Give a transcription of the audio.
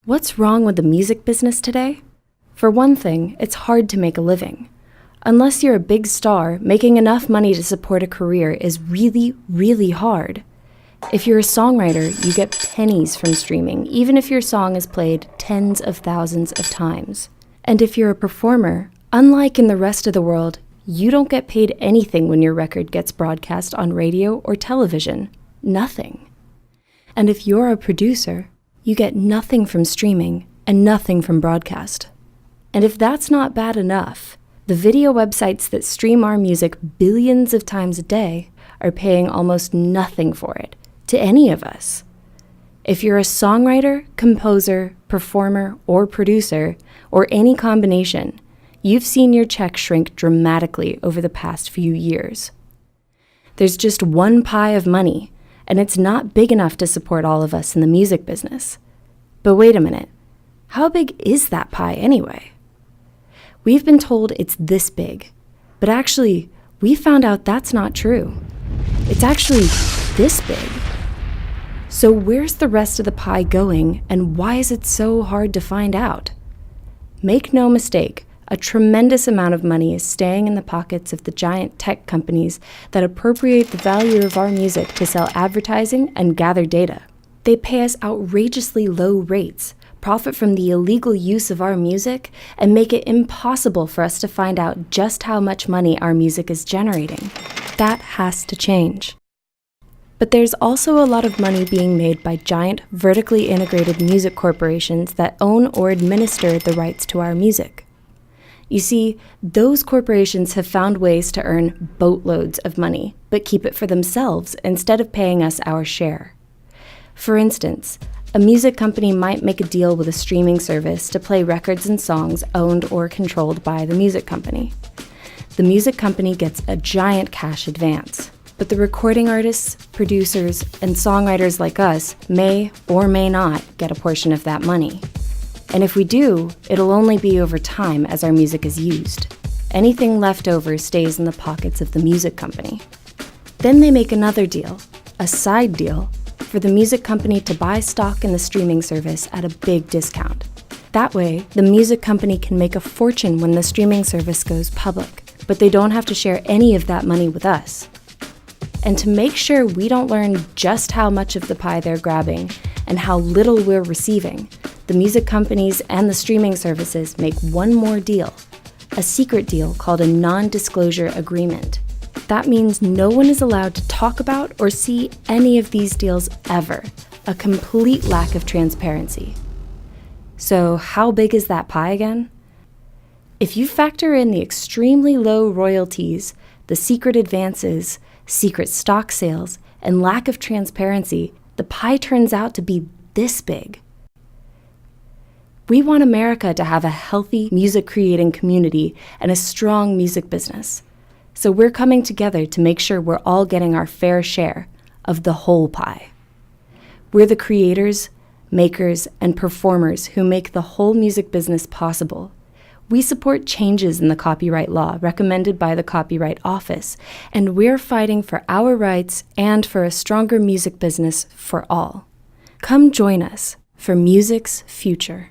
What's wrong with the music business today? For one thing, it's hard to make a living. Unless you're a big star, making enough money to support a career is really, really hard. If you're a songwriter, you get pennies from streaming, even if your song is played tens of thousands of times. And if you're a performer, unlike in the rest of the world, you don't get paid anything when your record gets broadcast on radio or television. Nothing. And if you're a producer, you get nothing from streaming and nothing from broadcast. And if that's not bad enough, the video websites that stream our music billions of times a day are paying almost nothing for it to any of us. If you're a songwriter, composer, performer, or producer, or any combination, you've seen your check shrink dramatically over the past few years. There's just one pie of money, and it's not big enough to support all of us in the music business. But wait a minute, how big is that pie anyway? We've been told it's this big, but actually, we found out that's not true. It's actually this big. So where's the rest of the pie going, and why is it so hard to find out? Make no mistake, a tremendous amount of money is staying in the pockets of the giant tech companies that appropriate the value of our music to sell advertising and gather data. They pay us outrageously low rates, profit from the illegal use of our music, and make it impossible for us to find out just how much money our music is generating. That has to change. But there's also a lot of money being made by giant, vertically integrated music corporations that own or administer the rights to our music. You see, those corporations have found ways to earn boatloads of money, but keep it for themselves instead of paying us our share. For instance, a music company might make a deal with a streaming service to play records and songs owned or controlled by the music company. The music company gets a giant cash advance, but the recording artists, producers, and songwriters like us may or may not get a portion of that money. And if we do, it'll only be over time as our music is used. Anything left over stays in the pockets of the music company. Then they make another deal, a side deal, for the music company to buy stock in the streaming service at a big discount. That way, the music company can make a fortune when the streaming service goes public, but they don't have to share any of that money with us. And to make sure we don't learn just how much of the pie they're grabbing and how little we're receiving, the music companies and the streaming services make one more deal, a secret deal called a non-disclosure agreement. That means no one is allowed to talk about or see any of these deals ever, a complete lack of transparency. So how big is that pie again? If you factor in the extremely low royalties, the secret advances, secret stock sales, and lack of transparency, the pie turns out to be this big. We want America to have a healthy music-creating community and a strong music business. So we're coming together to make sure we're all getting our fair share of the whole pie. We're the creators, makers, and performers who make the whole music business possible. We support changes in the copyright law recommended by the Copyright Office, and we're fighting for our rights and for a stronger music business for all. Come join us for music's future.